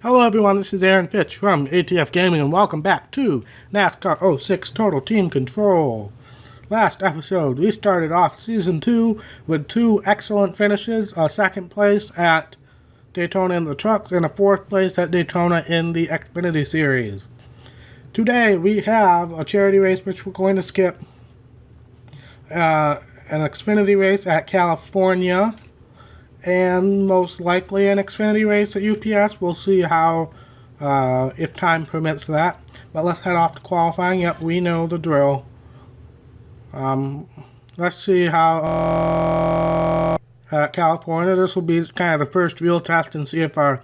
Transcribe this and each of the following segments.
Hello everyone, this is Aaron Fitch from ATF Gaming and welcome back to NASCAR '06 Total Team Control. Last episode, we started off Season 2 with two excellent finishes, a second place at Daytona in the Trucks and a fourth place at Daytona in the Xfinity Series. Today we have a charity race which we're going to skip, an Xfinity race at California, and most likely an Xfinity race at UPS. We'll see how, if time permits that. But let's head off to qualifying. Yep, we know the drill. Let's see how at California. This will be kind of the first real test and see if our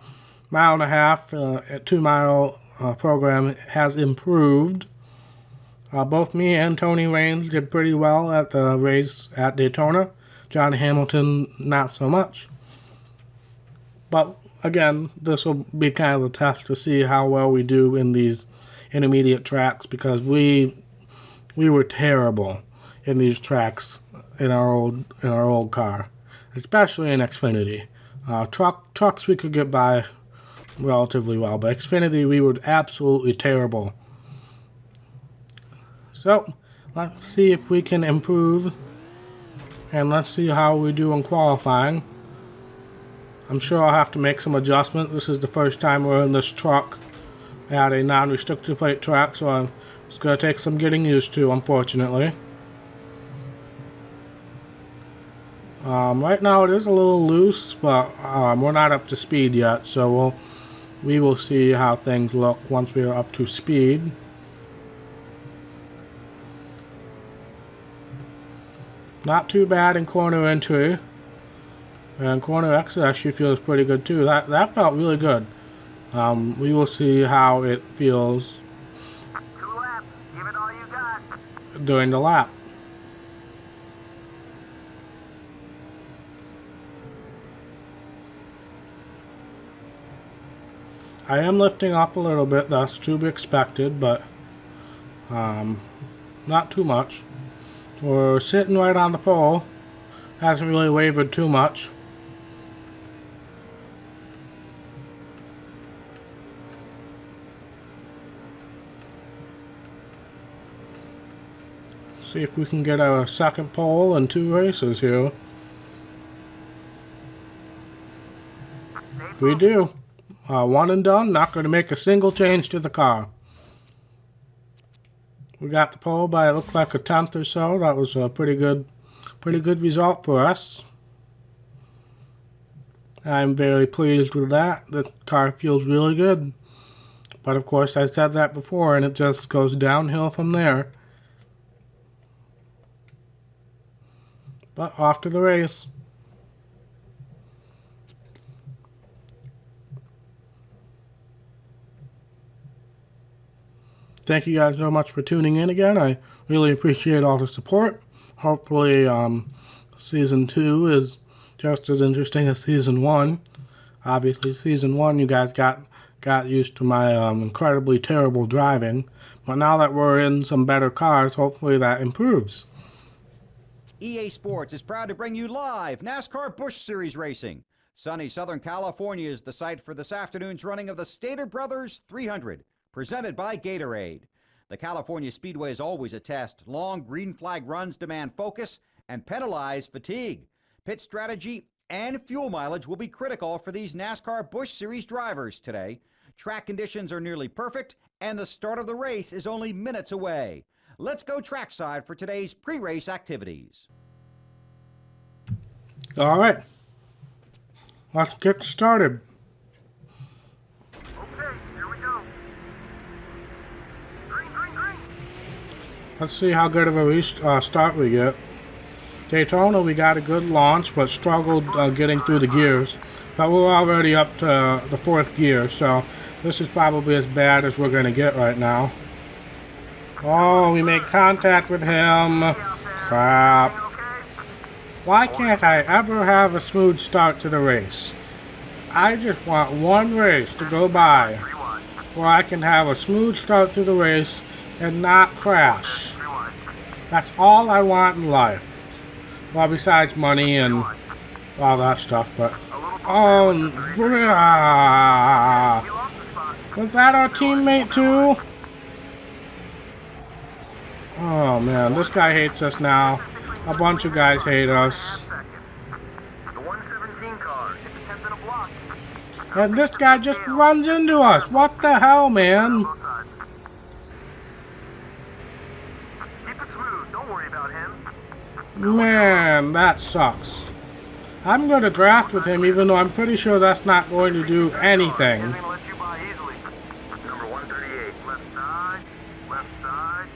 mile and a half at 2 mile program has improved. Both me and Tony Raines did pretty well at the race at Daytona. John Hamilton, not so much. But again, this will be kind of a test to see how well we do in these intermediate tracks, because we were terrible in these tracks in our old car, especially in Xfinity. Trucks we could get by relatively well, but Xfinity we were absolutely terrible. So let's see if we can improve, and let's see how we do in qualifying. I'm sure I'll have to make some adjustments. This is the first time we're in this truck at a non-restricted plate track, so it's going to take some getting used to, unfortunately. Right now it is a little loose, but we're not up to speed yet, so we will see how things look once we are up to speed. Not too bad in corner entry. And corner exit actually feels pretty good too. That felt really good. We will see how it feels 2 laps. Give it all you got. during the lap. I am lifting up a little bit. That's to be expected, but not too much. We're sitting right on the pole. Hasn't really wavered too much. See if we can get a second pole in 2 races here. We do. One and done. Not going to make a single change to the car. We got the pole by, it looked like, a 10th or so. That was a pretty good result for us. I'm very pleased with that. The car feels really good. But of course, I said that before, and it just goes downhill from there. But off to the race. Thank you guys so much for tuning in again. I really appreciate all the support. Hopefully, Season 2 is just as interesting as Season 1. Obviously, Season 1 you guys got used to my incredibly terrible driving. But now that we're in some better cars, hopefully that improves. EA Sports is proud to bring you live NASCAR Busch Series racing. Sunny Southern California is the site for this afternoon's running of the Stater Brothers 300, presented by Gatorade. The California Speedway is always a test. Long green flag runs demand focus and penalize fatigue. Pit strategy and fuel mileage will be critical for these NASCAR Busch Series drivers today. Track conditions are nearly perfect, and the start of the race is only minutes away. Let's go trackside for today's pre-race activities. All right. Let's get started. Okay, here we go. Green, green, green. Let's see how good of a start we get. Daytona, we got a good launch, but struggled getting through the gears. But we're already up to the 4th gear, so this is probably as bad as we're going to get right now. Oh, we made contact with him. Crap. Why can't I ever have a smooth start to the race? I just want one race to go by where I can have a smooth start to the race and not crash. That's all I want in life. Well, besides money and all that stuff, but... Oh, Was that our teammate too? Oh man, this guy hates us now. A bunch of guys hate us. The 117 car. It's attempting a block. And this guy just runs into us. What the hell, man? Both sides. Keep it smooth. Don't worry about him. Man, that sucks. I'm going to draft with him even though I'm pretty sure that's not going to do anything. Isn't gonna let you by easily. Number 138. Left side. Left side.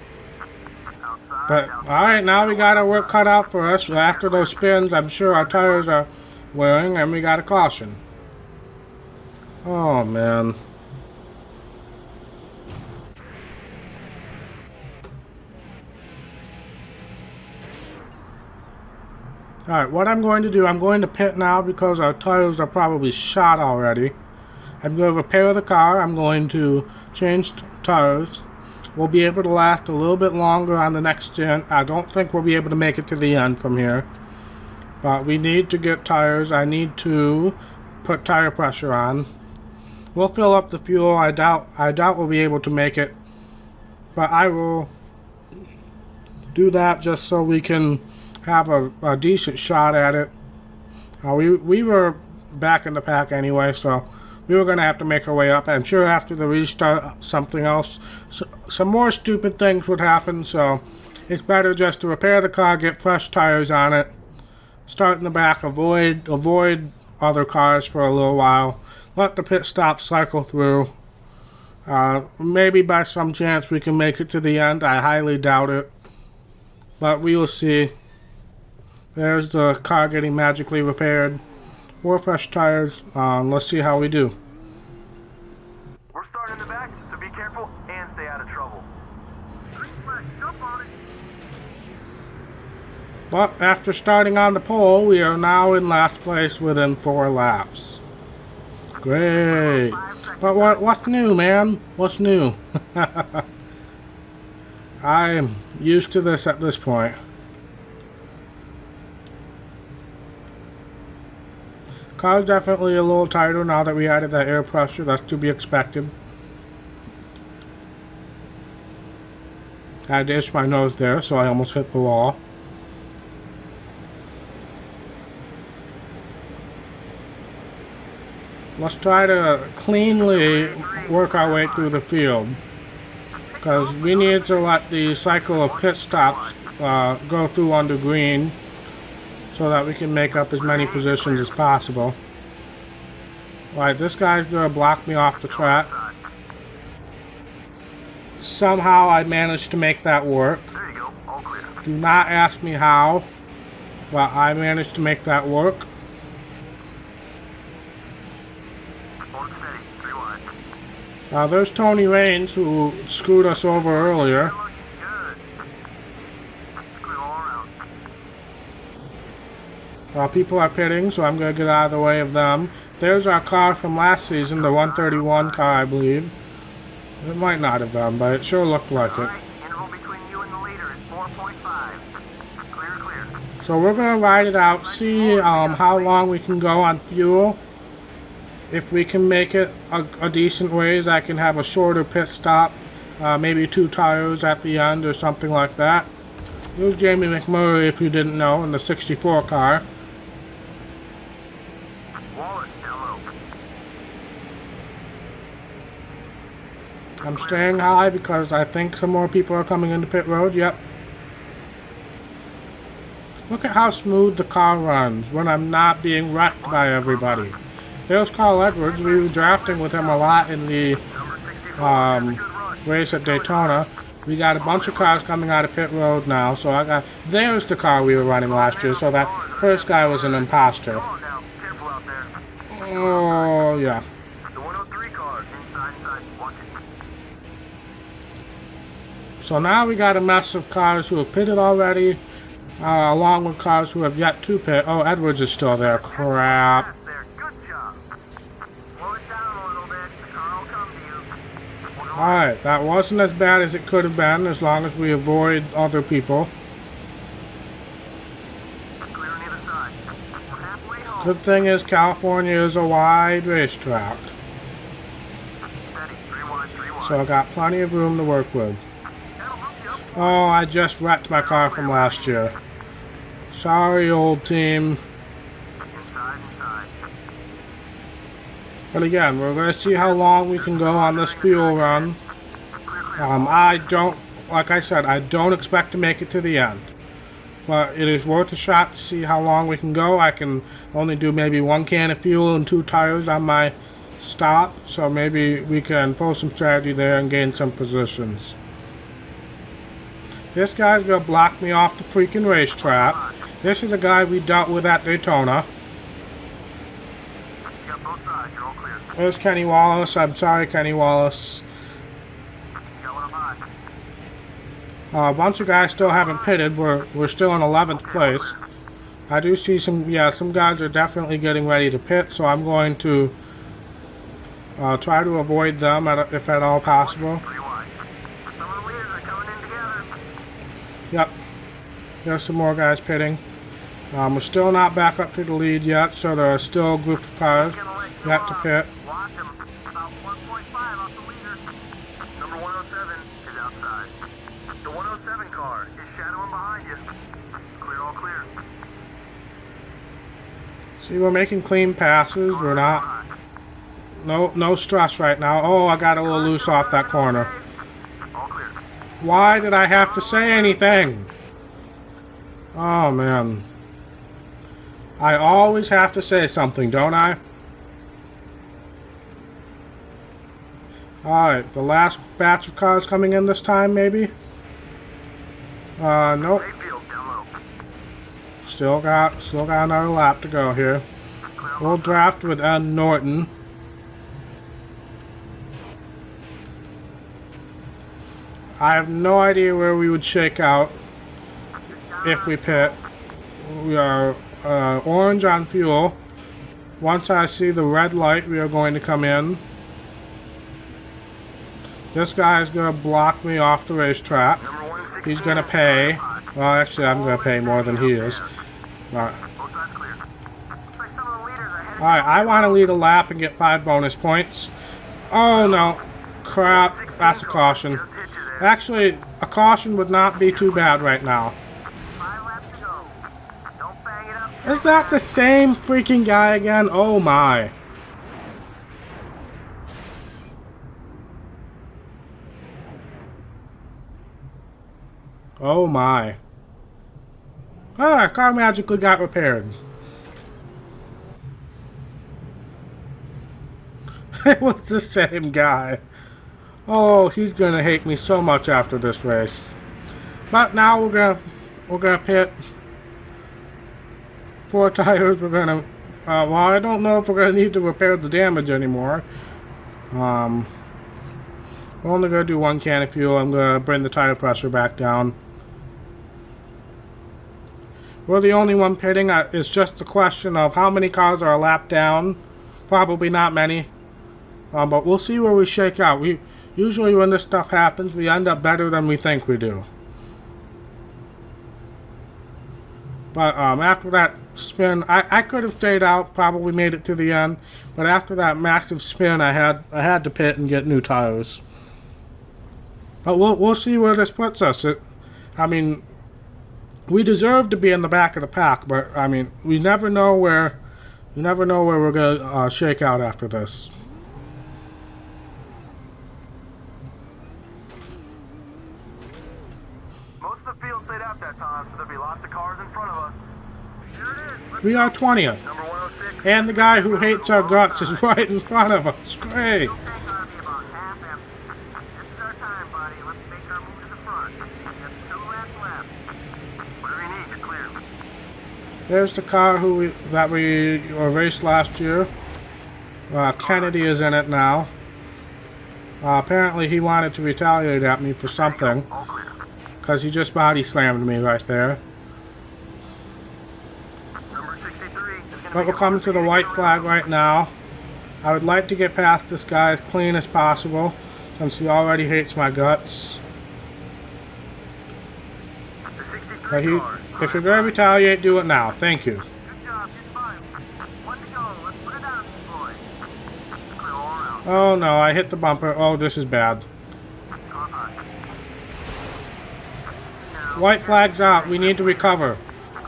Outside. But, alright, now we got our work cut out for us. After those spins, I'm sure our tires are wearing and we got a caution. Oh, man. Alright, what I'm going to do, I'm going to pit now because our tires are probably shot already. I'm going to repair the car. I'm going to change tires. We'll be able to last a little bit longer on the next gen. I don't think we'll be able to make it to the end from here. But we need to get tires. I need to put tire pressure on. We'll fill up the fuel. I doubt we'll be able to make it. But I will do that just so we can have a decent shot at it. We were back in the pack anyway, so we were going to have to make our way up. I'm sure after the restart, something else, some more stupid things would happen, so it's better just to repair the car, get fresh tires on it, start in the back, avoid other cars for a little while, let the pit stop cycle through. Maybe by some chance we can make it to the end. I highly doubt it, but we will see. There's the car getting magically repaired. More fresh tires. Let's see how we do. We're starting in the back, so be careful and stay out of trouble. Green flag, jump on it. But after starting on the pole, we are now in last place within 4 laps. Great. But what's new, man? What's new? I'm used to this at this point. Car's definitely a little tighter now that we added that air pressure. That's to be expected. I had to itch my nose there, so I almost hit the wall. Let's try to cleanly work our way through the field, because we need to let the cycle of pit stops go through under green, so that we can make up as many positions as possible. Alright, this guy's gonna block me off the track. Somehow I managed to make that work. There you go. All clear. Do not ask me how, but I managed to make that work. Hold steady. 3 wide. There's Tony Raines, who screwed us over earlier. Good. Clear all around. People are pitting, so I'm going to get out of the way of them. There's our car from last season, the 131 car, I believe. It might not have been, but it sure looked like it. Alright, interval between you and the leader is 4.5. Clear. So we're going to ride it out, see how long we can go on fuel. If we can make it a decent ways, I can have a shorter pit stop. Maybe 2 tires at the end or something like that. Here's Jamie McMurray, if you didn't know, in the 64 car. Wallace, down low. I'm staying high because I think some more people are coming into pit road. Yep. Look at how smooth the car runs when I'm not being wrecked by everybody. There's Carl Edwards. We were drafting with him a lot in the race at Daytona. We got a bunch of cars coming out of pit road now, so there's the car we were running last year, so that first guy was an imposter. Come on now. Careful out there. Oh, yeah. The 103 car. Inside. Watch it. So now we got a mess of cars who have pitted already, along with cars who have yet to pit. Oh, Edwards is still there. Crap. There. Good job. Slow it down a little bit. The car will come to you. Alright, that wasn't as bad as it could have been, as long as we avoid other people. Clear on either side. We're halfway home. Good thing is California is a wide racetrack. Steady. 3 So I got plenty of room to work with. That'll move you up. Oh, I just wrecked my car from last year. Sorry, old team. Inside. But again, we're going to see how long we can go on this fuel run. Like I said, I don't expect to make it to the end. But it is worth a shot to see how long we can go. I can only do maybe 1 can of fuel and 2 tires on my stop. So maybe we can pull some strategy there and gain some positions. This guy's going to block me off the freaking racetrack. This is a guy we dealt with at Daytona. You got both sides. You're all clear. There's Kenny Wallace. I'm sorry, Kenny Wallace. Got one up high. A bunch of guys still haven't pitted. We're still in 11th place. I do see some guys are definitely getting ready to pit, so I'm going to try to avoid them if at all possible. 3 wide. Some of the leaders are coming in together. Yep. There's some more guys pitting. We're still not back up to the lead yet, so there are still a group of cars yet to pit. Watch him. About 1.5 off the leader. Number 107 is outside. The 107 car is shadowing behind you. Clear, all clear. See, we're making clean passes. We're not. No stress right now. Oh, I got a little loose off that corner. All clear. Why did I have to say anything? Oh, man. I always have to say something, don't I? Alright, the last batch of cars coming in this time, maybe? Nope. Mayfield down low. Still got another lap to go here. We'll draft with Ed Norton. I have no idea where we would shake out if we pit. We are orange on fuel. Once I see the red light, we are going to come in. This guy is going to block me off the racetrack. Number 116. He's going to pay. Well, actually, I'm going to pay more than he is. Alright. Both sides clear. Looks like some of the leaders are heading. Alright, I want to lead a lap and get 5 bonus points. Oh, no. Crap. That's a caution. Actually, a caution would not be too bad right now. 5 laps to go. Don't bang it up. Is that the same freaking guy again? Oh, my. Oh, my. Ah, car magically got repaired. It was the same guy. Oh, he's gonna hate me so much after this race. But now we're gonna pit 4 tires. We're gonna well, I don't know if we're gonna need to repair the damage anymore. We're only gonna do 1 can of fuel. I'm gonna bring the tire pressure back down. We're the only one pitting. It's just a question of how many cars are a lap down. Probably not many. But we'll see where we shake out. Usually when this stuff happens, we end up better than we think we do. But after that spin, I could have stayed out, probably made it to the end. But after that massive spin, I had to pit and get new tires. But we'll see where this puts us. I mean, we deserve to be in the back of the pack, but I mean, we never know where we're gonna shake out after this. Most of the field stayed out that time, so there'll be lots of cars in front of us. Here it is. We are 20th, Number 106. and the guy who hates our guts is right in front of us. Great. Fuel tank ought to be about half empty. This is our time, buddy. Let's make our move to the front. We have 2 laps left. Whatever you need, you're clear. There's the car that we raced last year. Kennedy is in it now. Apparently he wanted to retaliate at me for something, All clear. because he just body slammed me right there. Number 63 is gonna But we're coming to the white flag right now. I would like to get past this guy as clean as possible, since he already hates my guts. The 63 But car. if you're going to retaliate, do it now. Thank you. Good job, you're fine. 1 to go. Let's put it out, boy. Clear all around. Oh no, I hit the bumper. Oh, this is bad. White flag's out. We need to recover.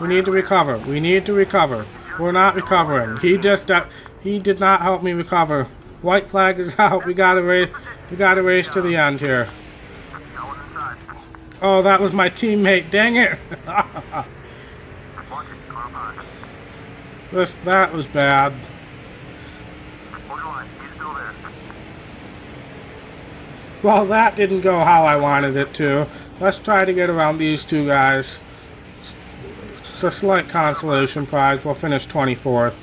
We need to recover. We need to recover. We're not recovering. He did not help me recover. White flag is out. We gotta race. We gotta race to the end here. Oh, that was my teammate. Dang it! That was bad. Well, that didn't go how I wanted it to. Let's try to get around these two guys. It's a slight consolation prize. We'll finish 24th.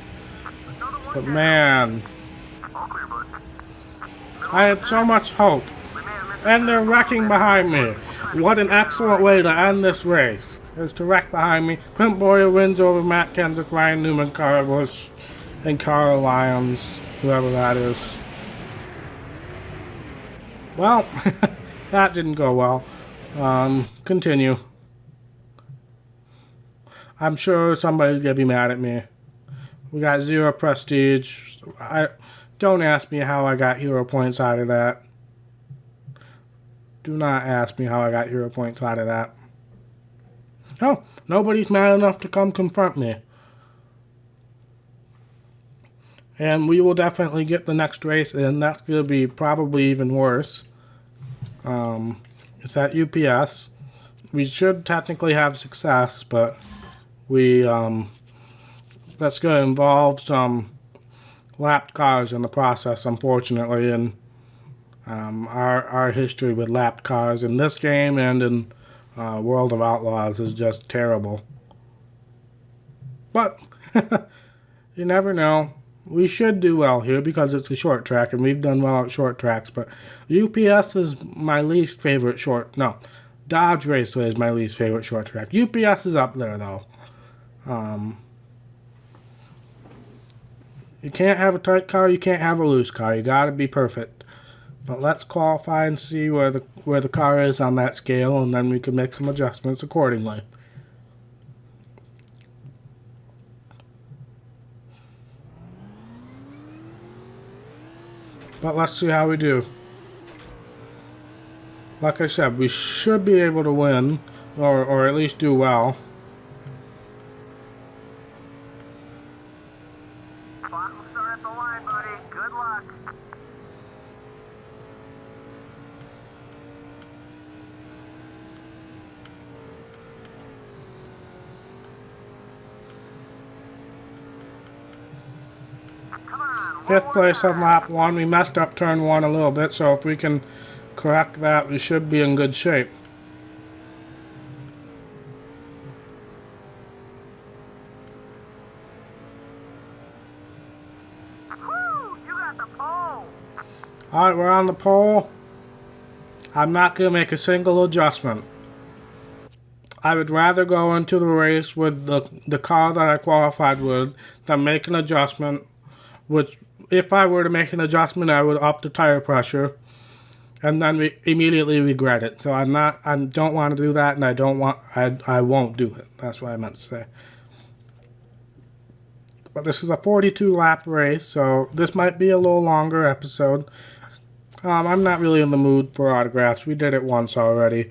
But man, I had so much hope. And they're wrecking behind me. What an excellent way to end this race. Is to wreck behind me. Clint Boyer wins over Matt Kenseth, Ryan Newman, Carl Busch, and Carl Lyons, whoever that is. Well, that didn't go well. Continue. I'm sure somebody's gonna be mad at me. We got 0 prestige. Don't ask me how I got hero points out of that. Do not ask me how I got hero points out of that. Oh, nobody's mad enough to come confront me. And we will definitely get the next race in. That's going to be probably even worse. It's at UPS. We should technically have success, but that's going to involve some lapped cars in the process, unfortunately. And our history with lapped cars in this game and in World of Outlaws is just terrible. But you never know. We should do well here because it's a short track, and we've done well at short tracks. But UPS is my least favorite Dodge Raceway is my least favorite short track. UPS is up there, though. You can't have a tight car. You can't have a loose car. You got to be perfect. But let's qualify and see where the car is on that scale, and then we can make some adjustments accordingly. But let's see how we do. Like I said, we should be able to win, or at least do well. Clock will start at the line, buddy. Good luck. Come on. 5th place on lap 1. We messed up turn 1 a little bit, so if we can correct that, we should be in good shape. Woo! You got the pole. Alright, we're on the pole. I'm not going to make a single adjustment. I would rather go into the race with the car that I qualified with than make an adjustment, which if I were to make an adjustment, I would up the tire pressure and then immediately regret it. So I don't want to do that, and I won't do it. That's what I meant to say. But this is a 42 lap race, so this might be a little longer episode. I'm not really in the mood for autographs. We did it once already.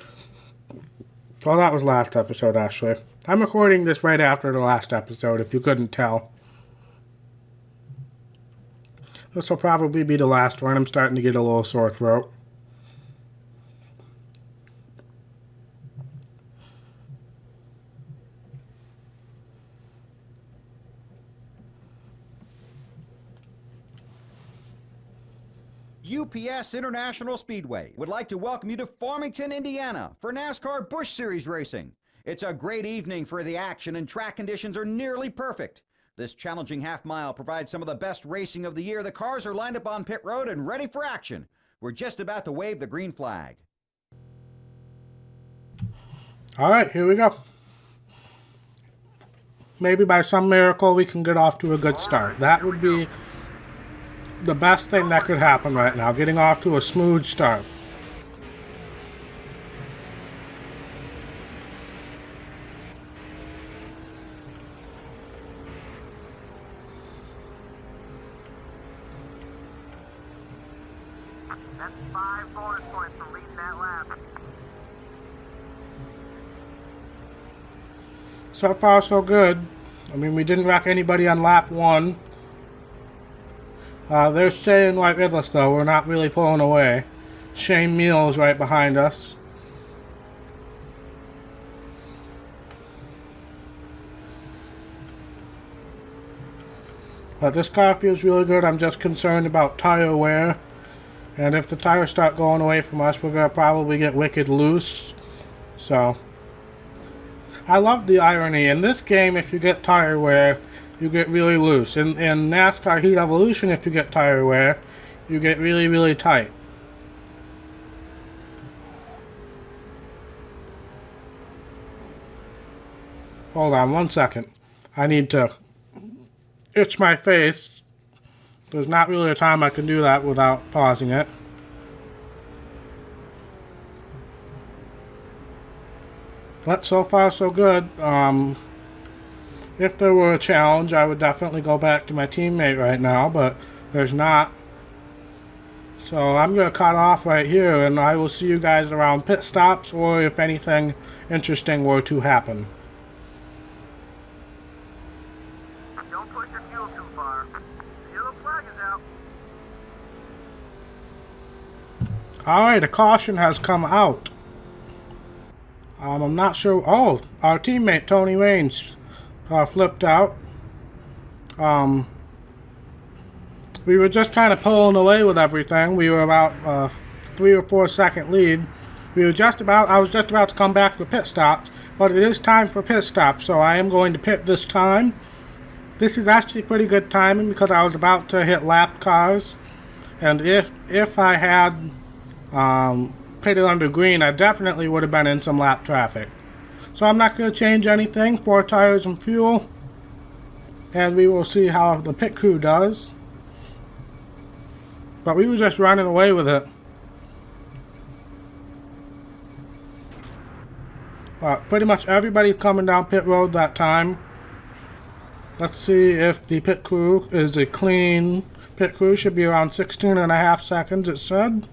Well, that was last episode, actually. I'm recording this right after the last episode, if you couldn't tell. This will probably be the last one. I'm starting to get a little sore throat. UPS International Speedway would like to welcome you to Farmington, Indiana for NASCAR Busch Series racing. It's a great evening for the action, and track conditions are nearly perfect. This challenging half mile provides some of the best racing of the year. The cars are lined up on pit road and ready for action. We're just about to wave the green flag. All right, here we go. Maybe by some miracle we can get off to a good start. That would be the best thing that could happen right now, getting off to a smooth start. That's 5 bonus points for leading that lap. So far, so good. I mean, we didn't wreck anybody on lap 1. They're staying right with us, though. We're not really pulling away. Shane Meals right behind us. But this car feels really good. I'm just concerned about tire wear. And if the tires start going away from us, we're going to probably get wicked loose. So, I love the irony. In this game, if you get tire wear, you get really loose. In NASCAR Heat Evolution, if you get tire wear, you get really, really tight. Hold on 1 second. I need to itch my face. There's not really a time I can do that without pausing it. But so far so good. If there were a challenge, I would definitely go back to my teammate right now, but there's not. So I'm going to cut off right here, and I will see you guys around pit stops, or if anything interesting were to happen. Don't push your fuel too far. Yellow flag is out. Alright, a caution has come out. I'm not sure. Oh, our teammate Tony Raines flipped out. We were just kind of pulling away with everything. We were about 3 or 4 second lead. I was just about to come back for pit stops, but it is time for pit stops, so I am going to pit this time. This is actually pretty good timing because I was about to hit lap cars, and if I had pitted under green, I definitely would have been in some lap traffic. So I'm not going to change anything. 4 tires and fuel, and we will see how the pit crew does. But we were just running away with it. But pretty much everybody coming down pit road that time. Let's see if the pit crew is a clean pit crew. Should be around 16.5 seconds, it said.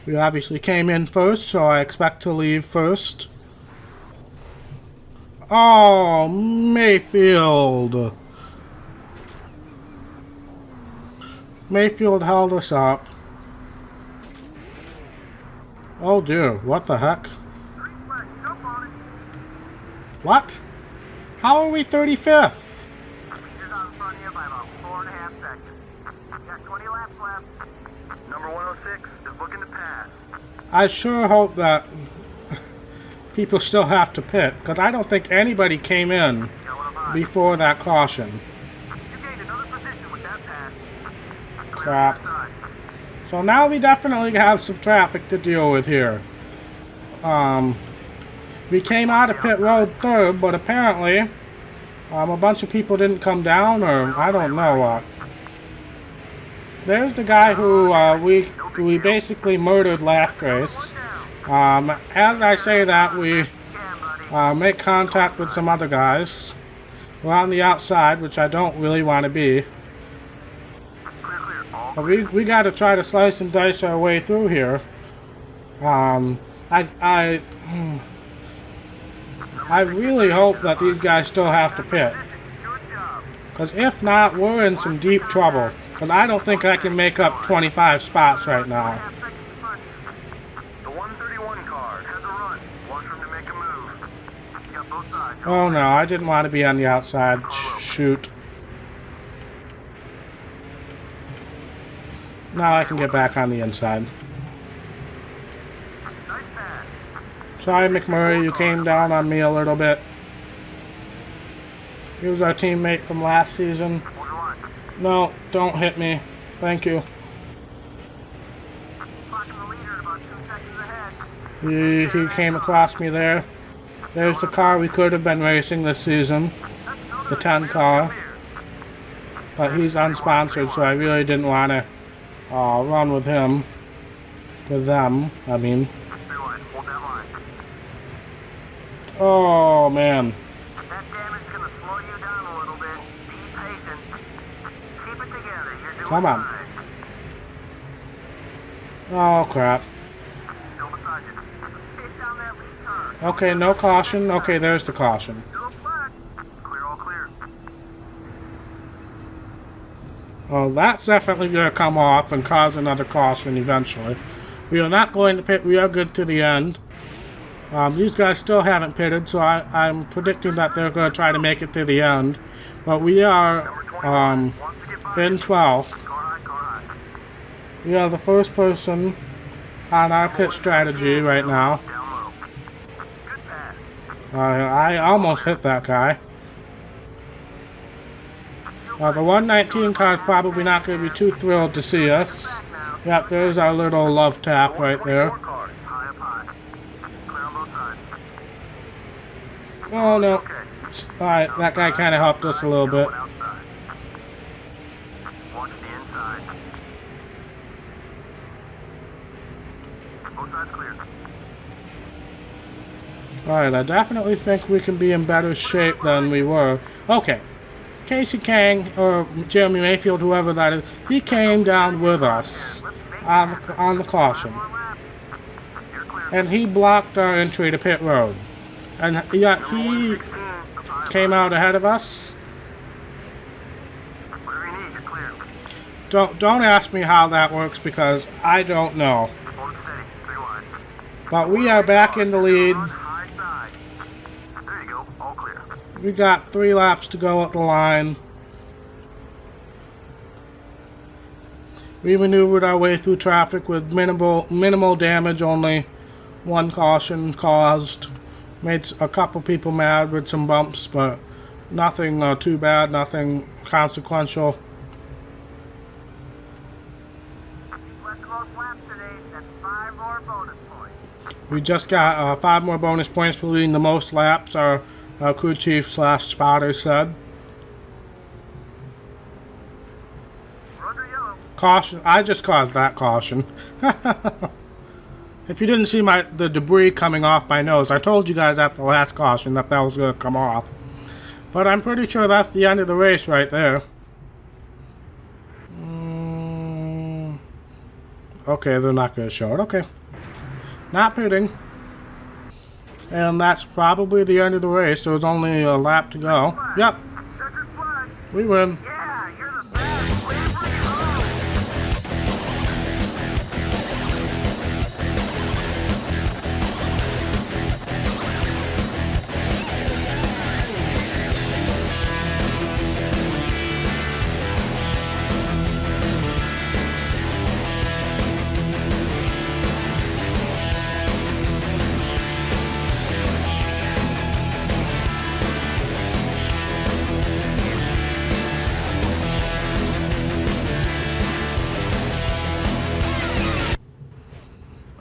We obviously came in first, so I expect to leave first. Oh, Mayfield. Mayfield held us up. Oh dear, what the heck? What? How are we 35th? He's out in front of you by about 4.5 seconds. You got 20 laps left. Number 106 is looking to pass. I sure hope that people still have to pit, because I don't think anybody came in before that caution. You gained another position with that pass. Crap. So now we definitely have some traffic to deal with here. We came out of pit road third, but apparently a bunch of people didn't come down, or I don't know what. There's the guy who we basically murdered last race. As I say that, we make contact with some other guys. We're on the outside, which I don't really want to be. But we got to try to slice and dice our way through here. I really hope that these guys still have to pit. Because if not, we're in some deep trouble. Because I don't think I can make up 25 spots right now. The 131 car has a run. Watch for him to make a move. You got both sides. Oh no, I didn't want to be on the outside. Shoot. Now I can get back on the inside. Nice pass. Sorry, McMurray, you came down on me a little bit. He was our teammate from last season. No, don't hit me. Thank you. Clocking the leader at about 2 seconds ahead. He came across me there. There's the car we could have been racing this season. The 10 car. But he's unsponsored, so I really didn't want to run with him. With them, I mean. Hold that line. Oh, man. That damage is going to slow you down a little bit. Be patient. Keep it together. You're doing Come on. fine. Oh, crap. Still beside you. Hit down that lead turn. Okay, no caution. Okay, there's the caution. Yellow flag. Clear, all clear. Oh, that's definitely going to come off and cause another caution eventually. We are not going to pit. We are good to the end. These guys still haven't pitted, so I'm predicting that they're going to try to make it to the end. But we are in 12th. Car high, car high. We are the first person on our pit strategy right now. Down low. Good pass. I almost hit that guy. The 119 car is probably not going to be too thrilled to see us. Yep, there's our little love tap right there. Car, high up high. Clear on both sides. Oh no. Okay. Alright, that guy kind of helped us a little bit. One outside. Watch the inside. Both sides clear. Alright, I definitely think we can be in better shape than we were. Okay. Casey Kang, or Jeremy Mayfield, whoever that is, he came down with us on the caution. You're clear. And he blocked our entry to pit road. And yeah, he came out ahead of us. Whatever you need, you're clear. Don't ask me how that works because I don't know. Hold it steady. 3 wide. But we are back in the lead. High side. There you go. All clear. We got 3 laps to go at the line. We maneuvered our way through traffic with minimal damage, only 1 caution caused. Made a couple people mad with some bumps, but nothing too bad, nothing consequential. Let's close laps today. That's 5 more bonus points. We just got 5 more bonus points for leading the most laps, our crew chief / spotter said. We're under yellow. Caution, I just caused that caution. If you didn't see the debris coming off my nose, I told you guys at the last caution that was going to come off. But I'm pretty sure that's the end of the race right there. Okay, they're not going to show it. Okay. Not pitting. And that's probably the end of the race. There's only a lap to go. Yep, Checkered flag. we win. Yeah, you're the best. Way to bring it home.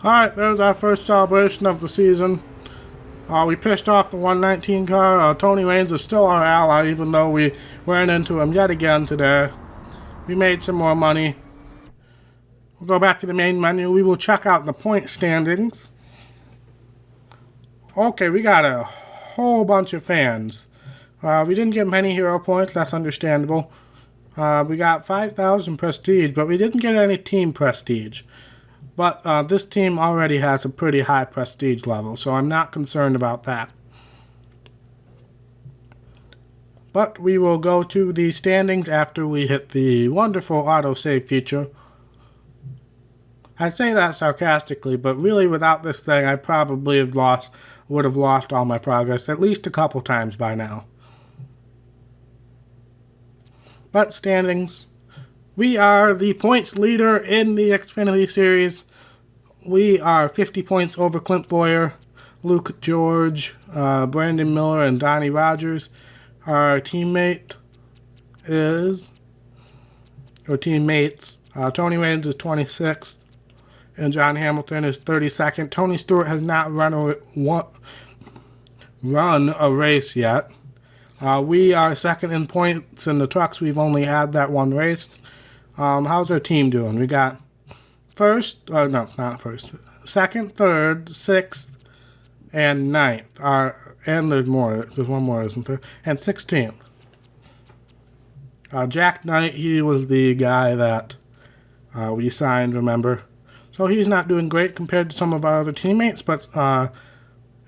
Alright, there's our first celebration of the season. We pissed off the 119 car. Tony Raines is still our ally, even though we ran into him yet again today. We made some more money. We'll go back to the main menu. We will check out the point standings. Okay, we got a whole bunch of fans. We didn't get many hero points, that's understandable. We got 5,000 prestige, but we didn't get any team prestige. But this team already has a pretty high prestige level, so I'm not concerned about that. But we will go to the standings after we hit the wonderful autosave feature. I say that sarcastically, but really without this thing I probably would have lost all my progress at least a couple times by now. But standings. We are the points leader in the Xfinity Series. We are 50 points over Clint Boyer, Luke George, Brandon Miller, and Donnie Rogers. Our teammate is, or teammates, Tony Raines is 26th, and John Hamilton is 32nd. Tony Stewart has not run a race yet. We are second in points in the trucks. We've only had that one race. How's our team doing? We got first, no, not first, second, third, sixth, and ninth. And there's more. There's one more, isn't there? And 16th. Jack Knight, he was the guy that we signed, remember? So he's not doing great compared to some of our other teammates, but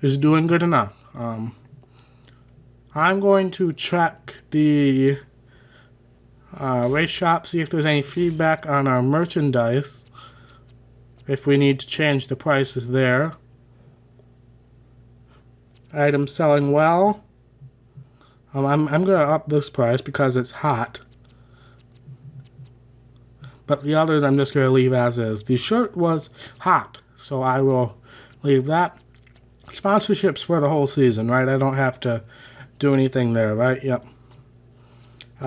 is doing good enough. I'm going to check the race shop, see if there's any feedback on our merchandise, if we need to change the prices there. Items selling well. I'm going to up this price because it's hot. But the others I'm just going to leave as is. The shirt was hot, so I will leave that. Sponsorships for the whole season, right? I don't have to do anything there, right? Yep.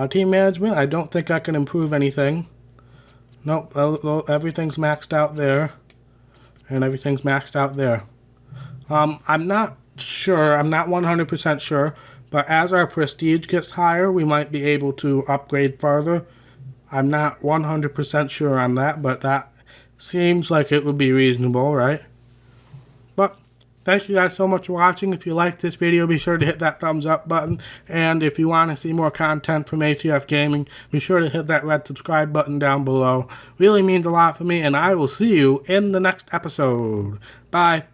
Team management, I don't think I can improve anything. Nope, everything's maxed out there. And everything's maxed out there. I'm not sure, I'm not 100% sure, but as our prestige gets higher, we might be able to upgrade further. I'm not 100% sure on that, but that seems like it would be reasonable, right? But thank you guys so much for watching. If you liked this video, be sure to hit that thumbs up button. And if you want to see more content from ATF Gaming, be sure to hit that red subscribe button down below. Really means a lot for me, and I will see you in the next episode. Bye.